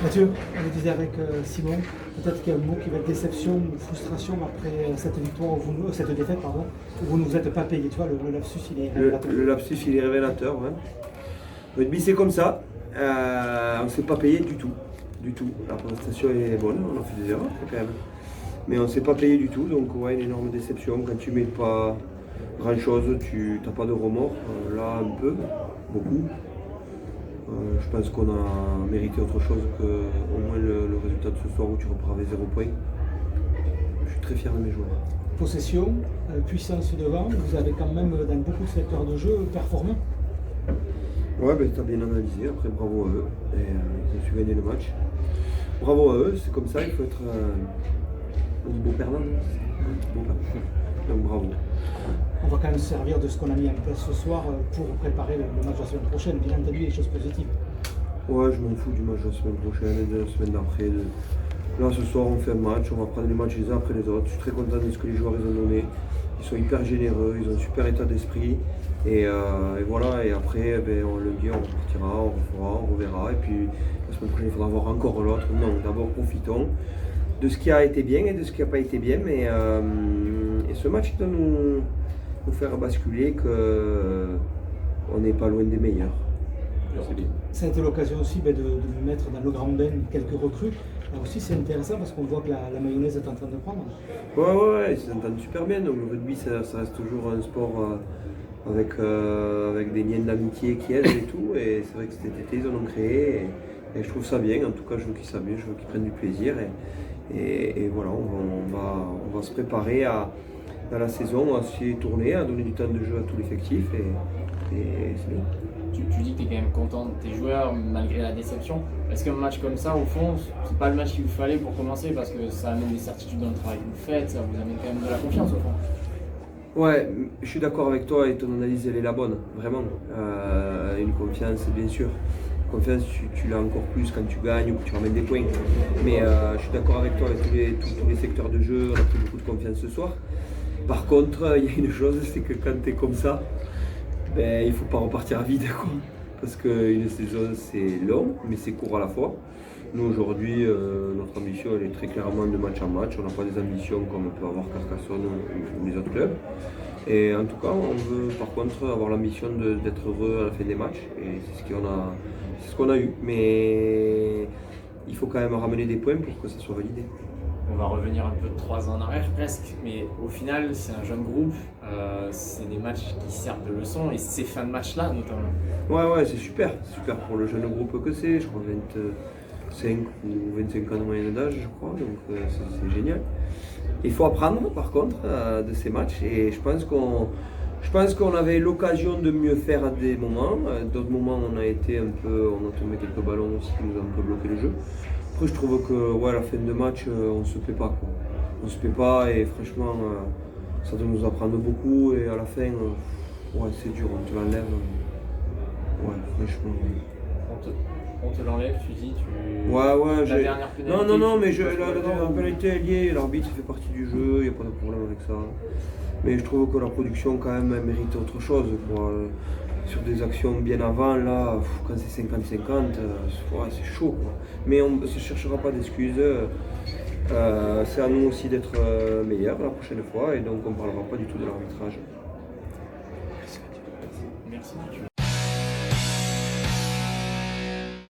Mathieu, on le disait avec Simon, peut-être qu'il y a un mot qui va être déception ou frustration après cette victoire, cette défaite, pardon, où vous ne vous êtes pas payé. Tu vois, le lapsus, il est révélateur. Le lapsus, il est révélateur. Ouais. Le rugby, c'est comme ça. On ne s'est pas payé du tout. Du tout. La prestation est bonne, on a fait des erreurs quand même. Mais on ne s'est pas payé du tout, donc ouais, une énorme déception. Quand tu ne mets pas grand-chose, tu n'as pas de remords. Là, un peu, beaucoup. Je pense qu'on a mérité autre chose qu'au moins le résultat de ce soir où tu repars avec 0 points. Je suis très fier de mes joueurs. Possession, puissance devant, vous avez quand même dans beaucoup de secteurs de jeu performé. Ouais, ben, tu as bien analysé, après bravo à eux. Et, ils ont su gagner le match. Bravo à eux, c'est comme ça, il faut être on dit beau perdant. Beau perdant. Donc bravo. On va quand même se servir de ce qu'on a mis en place ce soir pour préparer le match de la semaine prochaine. Bien entendu, des choses positives. Ouais, je m'en fous du match de la semaine prochaine et de la semaine d'après. Là, ce soir, on fait un match, on va prendre les matchs les uns après les autres. Je suis très content de ce que les joueurs ils ont donné. Ils sont hyper généreux, ils ont un super état d'esprit. Et voilà, et après, lundi, on repartira, on refera, on reverra. Et puis la semaine prochaine, il faudra voir encore l'autre. Non, d'abord, profitons de ce qui a été bien et de ce qui n'a pas été bien. Et ce match doit nous faire basculer qu'on n'est pas loin des meilleurs. Ça a été l'occasion aussi de mettre dans le grand bain quelques recrues. Là aussi, c'est intéressant parce qu'on voit que la mayonnaise est en train de prendre. Ouais, ils s'entendent super bien. Donc le rugby, ça reste toujours un sport avec des liens d'amitié qui aident et tout. Et c'est vrai que cet été, ils en ont créé. Et je trouve ça bien. En tout cas, je veux qu'ils s'amusent, je veux qu'ils prennent du plaisir. Et voilà, on va se préparer dans la saison, à s'y tourner, à donner du temps de jeu à tout l'effectif. Et c'est bien. Tu dis que tu es quand même content de tes joueurs malgré la déception. Est-ce qu'un match comme ça, au fond, c'est pas le match qu'il vous fallait pour commencer parce que ça amène des certitudes dans le travail que vous faites, ça vous amène quand même de la confiance au fond? Ouais, je suis d'accord avec toi et ton analyse elle est la bonne, vraiment. Une confiance, bien sûr. Confiance, tu l'as encore plus quand tu gagnes ou que tu ramènes des points. Mais je suis d'accord avec toi avec tous les secteurs de jeu, on a pris beaucoup de confiance ce soir. Par contre, il y a une chose, c'est que quand tu es comme ça, il ne faut pas repartir à vide, quoi. Parce qu'une saison c'est long, mais c'est court à la fois. Nous aujourd'hui, notre ambition elle est très clairement de match en match. On n'a pas des ambitions comme peut avoir Carcassonne ou les autres clubs. Et en tout cas, on veut par contre avoir l'ambition d'être heureux à la fin des matchs. Et c'est ce qu'on a eu. Mais il faut quand même ramener des points pour que ça soit validé. On va revenir un peu de 3 ans en arrière presque, mais au final c'est un jeune groupe, c'est des matchs qui servent de leçon et ces fins de match là notamment. Ouais, c'est super pour le jeune groupe que c'est, je crois 25 ou 25 ans de moyenne d'âge je crois, donc c'est génial. Il faut apprendre par contre de ces matchs et je pense qu'on avait l'occasion de mieux faire à des moments, d'autres moments on a tombé quelques ballons aussi qui nous ont un peu bloqué le jeu. Après, je trouve que à la fin de match, on se plaît pas. Quoi. On se plaît pas et franchement, ça doit nous apprendre beaucoup. Et à la fin, c'est dur, on te l'enlève. Franchement. On te l'enlève, tu dis, Ouais, la dernière pénalité. Non, mais la pénalité est liée, l'arbitre fait partie du jeu, il n'y a pas de problème avec ça. Mais je trouve que la production, quand même, mérite autre chose. Quoi. Sur des actions bien avant, là, quand c'est 50-50, c'est chaud. Quoi. Mais on ne se cherchera pas d'excuses. C'est à nous aussi d'être meilleurs la prochaine fois et donc on ne parlera pas du tout de l'arbitrage.